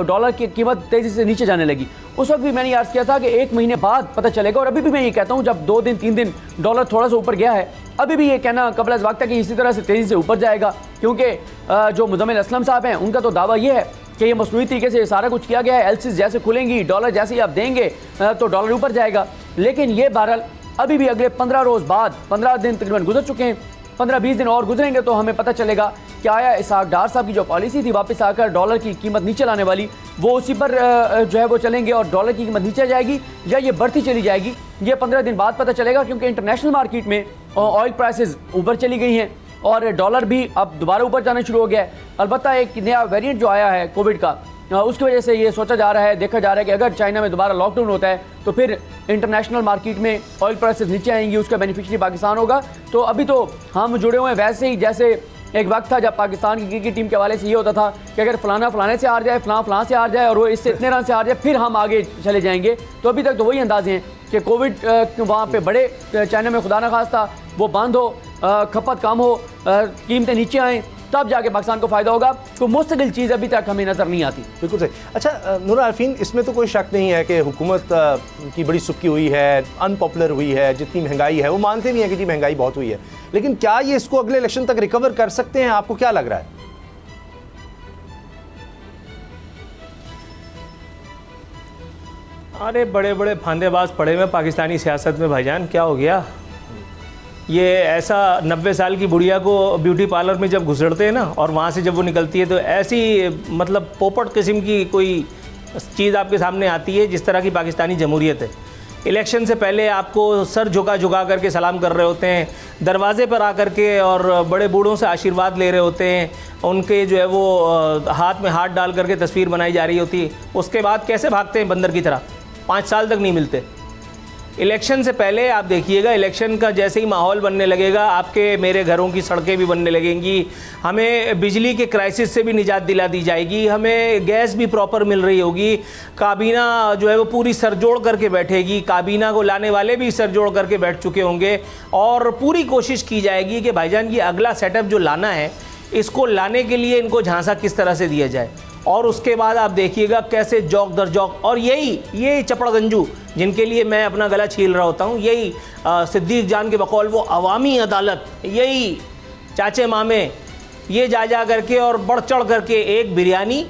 डॉलर की कीमत तेज़ी से नीचे जाने लगी। उस वक्त भी मैंने अर्ज़ किया था कि 1 महीने बाद पता चलेगा, और अभी भी मैं ये कहता हूँ जब 2 दिन 3 दिन डॉलर थोड़ा सा ऊपर गया है, अभी भी ये कहना कबल अज़ वक्त है कि इसी तरह से तेज़ी से ऊपर जाएगा, क्योंकि जो मुज़म्मिल असलम साहब हैं उनका तो दावा ये है कि ये मसनूई तरीके से सारा कुछ किया गया है, एलसीज जैसे खुलेंगी, डॉलर जैसे ही आप देंगे तो डॉलर ऊपर जाएगा। लेकिन ये बहरहाल अभी भी अगले 15 रोज़ बाद, 15 दिन तकरीबन गुजर चुके हैं, 15-20 दिन और गुजरेंगे तो हमें पता चलेगा कि आया इसहाक डार साहब की जो पॉलिसी थी वापस आकर डॉलर की कीमत नीचे लाने वाली, वो उसी पर जो है वो चलेंगे और डॉलर की कीमत नीचे जाएगी या ये बढ़ती चली जाएगी, ये 15 दिन बाद पता चलेगा। क्योंकि इंटरनेशनल मार्केट में ऑयल प्राइसेस ऊपर चली गई हैं और डॉलर भी अब दोबारा ऊपर जाना शुरू हो गया है। अलबत्ता एक नया वेरिएंट जो आया है कोविड का, उसकी वजह से ये सोचा जा रहा है, देखा जा रहा है कि अगर चाइना में दोबारा लॉकडाउन होता है तो फिर इंटरनेशनल मार्केट में ऑयल प्राइसेस नीचे आएंगी, उसका बेनिफिशियरी पाकिस्तान होगा। तो अभी तो हम जुड़े हुए हैं वैसे ही जैसे एक वक्त था जब पाकिस्तान की क्रिकेट टीम के हवाले से ये होता था कि अगर फलाना फलाने से हार जाए, फलां से हार जाए और वो इससे इतने रन से हार जाए फिर हम आगे चले जाएंगे। तो अभी तक तो वही अंदाजे हैं कि कोविड वहाँ पे बड़े चाइना में खुदा न खास्ता वो बंद हो, खपत कम हो, कीमतें नीचे आएँ, तब जाके पाकिस्तान को फ़ायदा होगा। तो मुस्तकिल चीज़ अभी तक हमें नज़र नहीं आती। बिल्कुल सही। अच्छा नूर आरफीन, इसमें तो कोई शक नहीं है कि हुकूमत की बड़ी सुक्की हुई है, अनपॉपुलर हुई है, जितनी महंगाई है वो मानते नहीं है कि जी महंगाई बहुत हुई है, लेकिन क्या ये इसको अगले इलेक्शन तक रिकवर कर सकते हैं? आपको क्या लग रहा है? अरे बड़े बड़े फांदेबाज पड़े हुए पाकिस्तानी सियासत में भाईजान, क्या हो गया? ये ऐसा 90 साल की बुढ़िया को ब्यूटी पार्लर में जब घुसड़ते हैं ना और वहाँ से जब वो निकलती है तो ऐसी मतलब पोपट किस्म की कोई चीज़ आपके सामने आती है जिस तरह की पाकिस्तानी जमहूरियत है। इलेक्शन से पहले आपको सर झुका करके सलाम कर रहे होते हैं, दरवाजे पर आकर के और बड़े बूढ़ों से आशीर्वाद ले रहे होते हैं, उनके जो है वो हाथ में हाथ डाल करके तस्वीर बनाई जा रही होती है। उसके बाद कैसे भागते हैं बंदर की तरह, 5 साल तक नहीं मिलते। इलेक्शन से पहले आप देखिएगा, इलेक्शन का जैसे ही माहौल बनने लगेगा आपके मेरे घरों की सड़कें भी बनने लगेंगी, हमें बिजली के क्राइसिस से भी निजात दिला दी जाएगी, हमें गैस भी प्रॉपर मिल रही होगी, काबीना जो है वो पूरी सरजोड़ करके बैठेगी, काबीना को लाने वाले भी सरजोड़ करके बैठ चुके होंगे और पूरी कोशिश की जाएगी कि भाईजान ये अगला सेटअप जो लाना है इसको लाने के लिए इनको झांसा किस तरह से दिया जाए। और उसके बाद आप देखिएगा कैसे जौक दर जौक, और यही चपड़गंजू जिनके लिए मैं अपना गला छील रहा होता हूँ, यही सिद्दीक जान के बकौल वो अवामी अदालत, यही चाचे मामे ये जा करके और बढ़ चढ़ करके एक बिरयानी,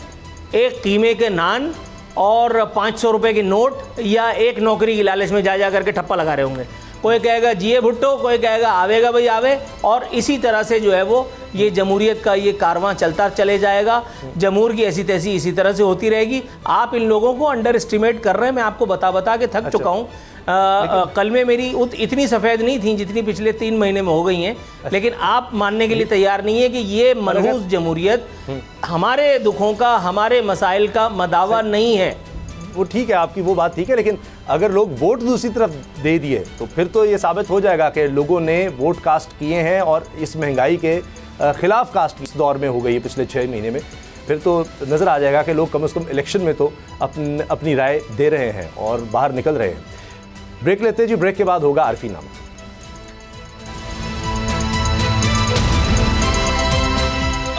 एक कीमे के नान और 500 रुपये के नोट या एक नौकरी की लालच में जा करके ठप्पा लगा रहे होंगे। कोई कहेगा जिए भुट्टो, कोई कहेगा आवेगा भाई आवे, और इसी तरह से जो है वो ये जमहूरियत का ये कारवां चलता चले जाएगा। जमहूर की ऐसी तैसी इसी तरह से होती रहेगी। आप इन लोगों को अंडर एस्टिमेट कर रहे हैं, मैं आपको बता के थक चुका हूँ। कल में मेरी इतनी सफ़ेद नहीं थी जितनी पिछले 3 महीने में हो गई हैं, लेकिन आप मानने के लिए तैयार नहीं है कि ये मनहूस जमहूरियत हमारे दुखों का, हमारे मसाइल का मदावा नहीं है। वो ठीक है, आपकी वो बात ठीक है, लेकिन अगर लोग वोट दूसरी तरफ दे दिए तो फिर तो ये साबित हो जाएगा कि लोगों ने वोट कास्ट किए हैं और इस महंगाई के खिलाफ कास्ट इस दौर में हो गई है पिछले 6 महीने में। फिर तो नज़र आ जाएगा कि लोग कम से कम इलेक्शन में तो अपनी राय दे रहे हैं और बाहर निकल रहे हैं। ब्रेक लेते हैं जी, ब्रेक के बाद होगा आरफी नामा।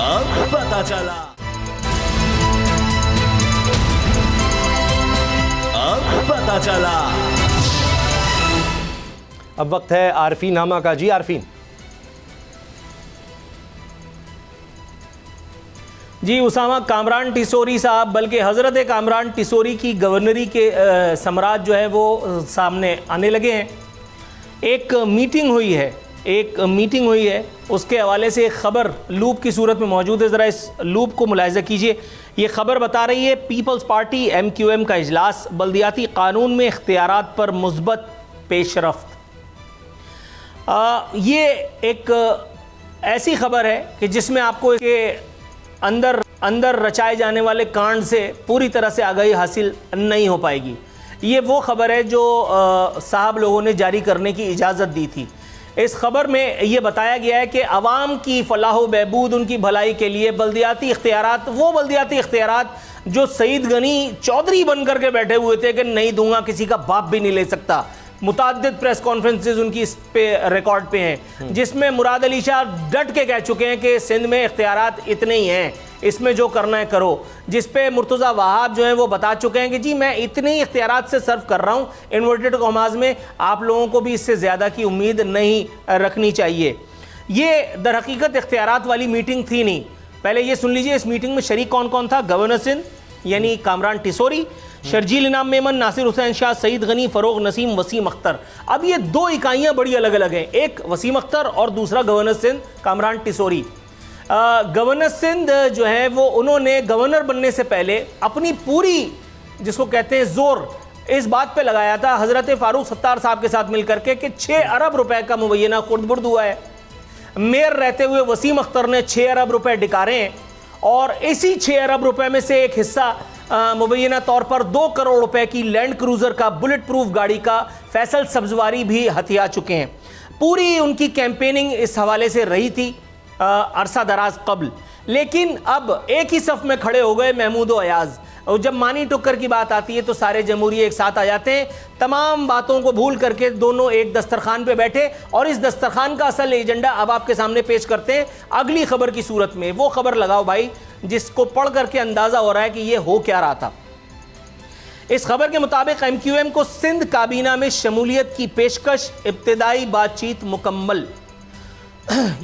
अब पता चला, पता चला। अब वक्त है आरफी नामा का। जी आरफीन। जी उसामा कामरान टिसोरी साहब, बल्कि हज़रत कामरान टिसोरी की गवर्नरी के सम्राट जो है वो सामने आने लगे हैं। एक मीटिंग हुई है, उसके हवाले से एक ख़बर लूप की सूरत में मौजूद है। ज़रा इस लूप को मुलाहिज़ा कीजिए। ये ख़बर बता रही है पीपल्स पार्टी MQM का इजलास, बल्दियाती कानून में इख्तियारात पर मुस्बत पेशरफ्त। ये एक ऐसी ख़बर है कि जिसमें आपको इसके अंदर रचाए जाने वाले कांड से पूरी तरह से आगाही हासिल नहीं हो पाएगी। ये वो ख़बर है जो साहब लोगों ने जारी करने की इजाज़त दी थी। इस खबर में ये बताया गया है कि अवाम की फलाह बहबूद, उनकी भलाई के लिए बल्दियाती इख्तियारात, वो बल्दियाती इख्तियारात जो सईद गनी चौधरी बन करके बैठे हुए थे कि नहीं दूंगा, किसी का बाप भी नहीं ले सकता, मुताद्दिद प्रेस कॉन्फ्रेंसेस उनकी इस पे रिकॉर्ड पे हैं, जिसमें मुराद अली शाह डट के कह चुके हैं कि सिंध में इख्तियारात इतने ही हैं, इसमें जो करना है करो। जिस पे मुर्तज़ा वहाब जो है वो बता चुके हैं कि जी मैं इतने ही इख्तियारात से सर्व कर रहा हूँ, इन्वर्टेड कॉमास में, आप लोगों को भी इससे ज़्यादा की उम्मीद नहीं रखनी चाहिए। ये दर हकीकत इख्तियारात वाली मीटिंग थी नहीं। पहले ये सुन लीजिए, इस मीटिंग में शरीक कौन कौन था। गवर्नर सिंध यानी कामरान टिसोरी, शर्जील इनाम मेमन, नासिर हुसैन शाह, सईद गनी, फ़रोग नसीम, वसीम अख्तर। अब ये दो इकाइयाँ बड़ी अलग अलग हैं, एक वसीम अख्तर और दूसरा गवर्नर सिंध कामरान टिसोरी। गवर्नर सिंध जो है वो उन्होंने गवर्नर बनने से पहले अपनी पूरी जिसको कहते हैं जोर इस बात पे लगाया था हज़रत फ़ारूक सत्तार साहब के साथ मिलकर के कि 6 अरब रुपए का मुबैना खुर्द-बुर्द हुआ है। मेयर रहते हुए वसीम अख्तर ने 6 अरब रुपए डिकारे हैं और इसी 6 अरब रुपए में से एक हिस्सा मुबैना तौर पर 2 करोड़ रुपए की लैंड क्रूज़र का बुलेट प्रूफ गाड़ी का फैसल सब्जवारी भी हथिया चुके हैं। पूरी उनकी कैंपेनिंग इस हवाले से रही थी अरसा दराज कबल, लेकिन अब एक ही सफ में खड़े हो गए महमूद और अयाज। और जब मानी टुक्कर की बात आती है तो सारे जमहूरिये एक साथ आ जाते हैं, तमाम बातों को भूल करके दोनों एक दस्तरखान पे बैठे और इस दस्तरखान का असल एजेंडा अब आपके सामने पेश करते हैं अगली खबर की सूरत में। वो खबर लगाओ भाई जिसको पढ़ करके अंदाजा हो रहा है कि ये हो क्या रहा था। इस खबर के मुताबिक MQM को सिंध काबीना में शमूलियत की पेशकश, इब्तिदाई बातचीत मुकम्मल।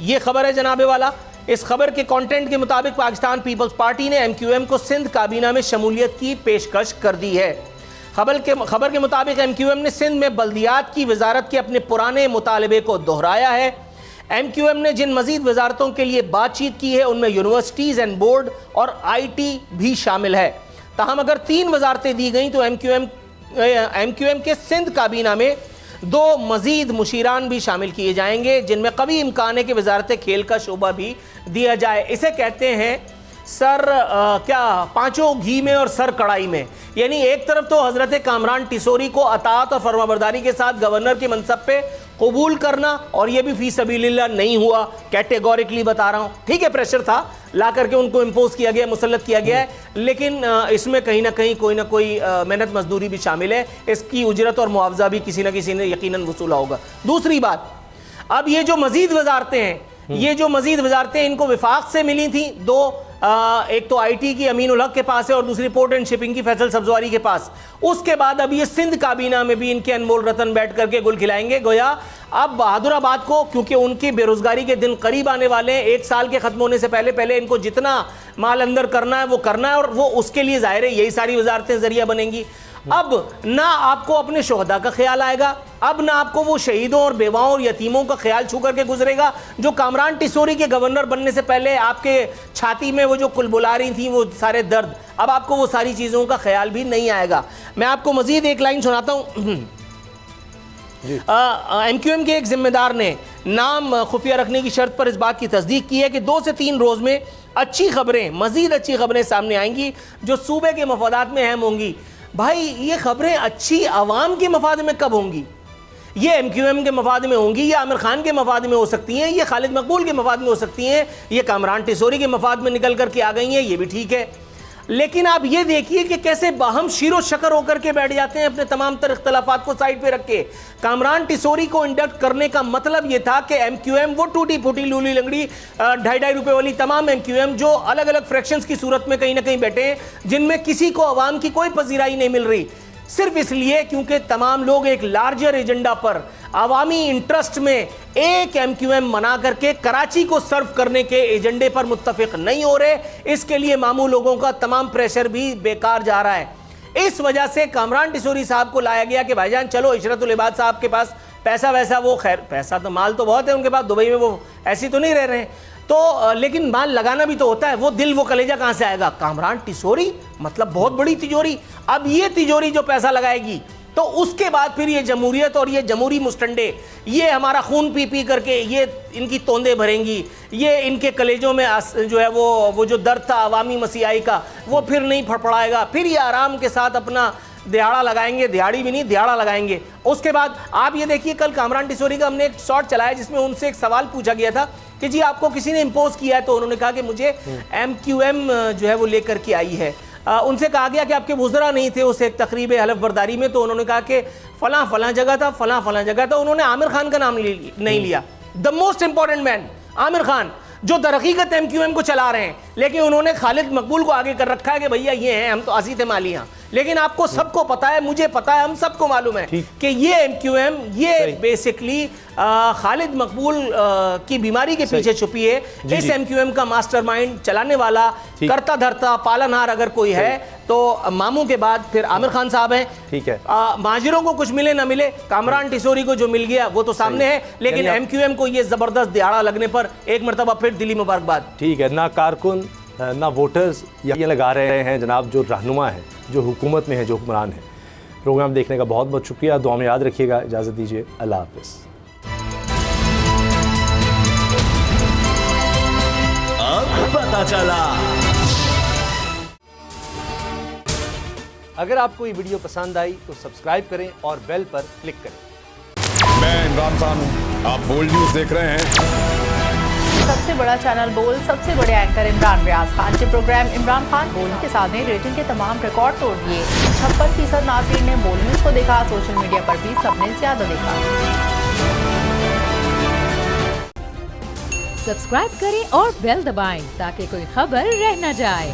ये खबर है जनाबे वाला। इस खबर के कंटेंट के मुताबिक पाकिस्तान पीपल्स पार्टी ने MQM को सिंध काबीना में शमूलियत की पेशकश कर दी है। खबर के मुताबिक MQM ने सिंध में बल्दियात की वजारत के अपने पुराने मुतालबे को दोहराया है। MQM ने जिन मजीद वजारतों के लिए बातचीत की है उनमें यूनिवर्सिटीज़ एंड बोर्ड और IT भी शामिल है। ताहम अगर 3 वजारतें दी गई तो MQM के सिंध काबीना में 2 मजीद मुशीरान भी शामिल किए जाएंगे, जिनमें कभी इम्कान है कि वजारत खेल का शोबा भी दिया जाए। इसे कहते हैं सर क्या पांचों घी में और सर कढ़ाई में। यानी एक तरफ तो हज़रत कामरान टिसोरी को अतात और फरमाबरदारी के साथ गवर्नर के मनसब पे कबूल करना, और ये भी फी सबीलिल्लाह नहीं हुआ, कैटेगोरिकली बता रहा हूँ। ठीक है, प्रेशर था, ला करके उनको इम्पोज किया गया, मुसल्लत किया गया है, लेकिन इसमें कहीं ना कहीं कोई ना कोई मेहनत मजदूरी भी शामिल है। इसकी उजरत और मुआवजा भी किसी ना किसी ने यकीनन वसूला होगा। दूसरी बात, अब ये जो मजीद वजारतें हैं, ये जो मजीद वजारतें इनको विफाक से मिली थी 2, एक तो IT की अमीन उल हक के पास है और दूसरी पोर्ट एंड शिपिंग की फैसल सब्जवारी के पास। उसके बाद अब ये सिंध काबीना में भी इनके अनमोल रतन बैठ करके गुल खिलाएंगे। गोया अब बहादुराबाद को, क्योंकि उनकी बेरोजगारी के दिन करीब आने वाले हैं, 1 साल के खत्म होने से पहले इनको जितना माल अंदर करना है वो करना है, और वो उसके लिए जाहिर है यही सारी वजारतें जरिया बनेंगी। अब ना आपको अपने शोहदा का ख्याल आएगा, अब ना आपको वो शहीदों और बेवाओं और यतीमों का ख्याल छू करके गुजरेगा जो कामरान टिसोरी के गवर्नर बनने से पहले आपके छाती में वो जो कुलबुला रही थी वो सारे दर्द, अब आपको वो सारी चीज़ों का ख्याल भी नहीं आएगा। मैं आपको मजीद एक लाइन सुनाता हूँ। MQM के एक जिम्मेदार ने नाम खुफिया रखने की शर्त पर इस बात की तस्दीक की है कि 2 से 3 रोज़ में अच्छी खबरें, मजीद अच्छी खबरें सामने आएंगी जो सूबे के मफादात में अहम होंगी। भाई ये खबरें अच्छी आवाम के मफाद में कब होंगी? ये MQM के मफाद में होंगी, ये आमिर खान के मफाद में हो सकती हैं, ये खालिद मकबूल के मफाद में हो सकती हैं, ये कामरान टिसोरी के मफाद में निकल करके आ गई हैं, ये भी ठीक है। लेकिन आप ये देखिए कि कैसे बाहम शीरो शकर होकर के बैठ जाते हैं अपने तमाम तर इख्तलाफात को साइड पे रख के। कामरान टिसोरी को इंडक्ट करने का मतलब ये था कि MQM वो टूटी फूटी लूली लंगड़ी 2.5 रुपए वाली तमाम MQM जो अलग अलग फ्रैक्शंस की सूरत में कहीं ना कहीं बैठे हैं, जिनमें किसी को अवाम की कोई पजीराई नहीं मिल रही, सिर्फ इसलिए क्योंकि तमाम लोग एक लार्जर एजेंडा पर अवामी इंटरेस्ट में एक MQM बना करके कराची को सर्व करने के एजेंडे पर मुत्तफिक नहीं हो रहे। इसके लिए मामूल लोगों का तमाम प्रेशर भी बेकार जा रहा है। इस वजह से कामरान टिसोरी साहब को लाया गया कि भाईजान चलो इशरतुल इबाद साहब के पास पैसा वैसा, वो खैर पैसा तो माल तो बहुत है उनके पास, दुबई में वो ऐसी तो नहीं रह रहे हैं, तो लेकिन माल लगाना भी तो होता है। वो दिल वो कलेजा कहाँ से आएगा? कामरान टिसोरी मतलब बहुत बड़ी तिजोरी। अब ये तिजोरी जो पैसा लगाएगी तो उसके बाद फिर ये जमहूरियत और ये जमहूरी मुस्टंडे ये हमारा खून पी पी करके ये इनकी तोंदे भरेंगी, ये इनके कलेजों में जो है वो जो दर्द था अवामी मसीहाई का वो फिर नहीं फड़फड़ाएगा। फिर ये आराम के साथ अपना दिहाड़ा लगाएंगे, दिहाड़ी भी नहीं दिहाड़ा लगाएंगे। उसके बाद आप ये देखिए, कल कामरान टिसोरी का हमने एक शॉट चलाया जिसमें उनसे एक सवाल पूछा गया था कि जी आपको किसी ने इम्पोज किया है, तो उन्होंने कहा कि मुझे MQM जो है वो लेकर के आई है। उनसे कहा गया कि आपके वुज़रा नहीं थे उस एक तकरीब हलफ बर्दारी में, तो उन्होंने कहा कि फलां जगह था, फलां जगह था। उन्होंने आमिर खान का नाम नहीं लिया। The most important man Aamir Khan, जो दरहकीकत MQM को चला रहे हैं, लेकिन उन्होंने खालिद मकबूल को आगे कर रखा है कि भैया ये हैं, हम तो आसिफ माली हैं। लेकिन आपको सबको पता है, मुझे पता है, हम सबको मालूम है कि ये MQM ये बेसिकली खालिद मकबूल की बीमारी के पीछे छुपी है। इस MQM का मास्टरमाइंड, चलाने वाला, करता धरता, पालनहार अगर कोई है तो मामू के बाद फिर आमिर खान साहब हैं। ठीक है, माजिरों को कुछ मिले ना मिले, कामरान टिसोरी को जो मिल गया वो तो सामने है, लेकिन MQM को ये जबरदस्त दिहाड़ा लगने पर एक मरतबा फिर दिली मुबारकबाद। ठीक है, ना कारकुन ना वोटर्स ये लगा रहे हैं जनाब, जो रहनुमा है, जो हुकूमत में है, जो हुक्मरान है। प्रोग्राम देखने का बहुत बहुत शुक्रिया, दुआ में याद रखिएगा। इजाज़त दीजिए, अल्लाह हाफ़िज़। अब पता चला। अगर आपको ये वीडियो पसंद आई तो सब्सक्राइब करें और बेल पर क्लिक करें। मैं इमरान खान हूँ, आप बोल्ड न्यूज़ देख रहे हैं। सबसे बड़ा चैनल बोल, सबसे बड़े एंकर इमरान रियाज खान के प्रोग्राम इमरान खान बोल के साथ में रेटिंग के तमाम रिकॉर्ड तोड़ दिए। 56% नाज़रीन ने बोल न्यूज़ को देखा, सोशल मीडिया पर भी सबने ज्यादा देखा। सब्सक्राइब करें और बेल दबाएं ताकि कोई खबर रह न जाए।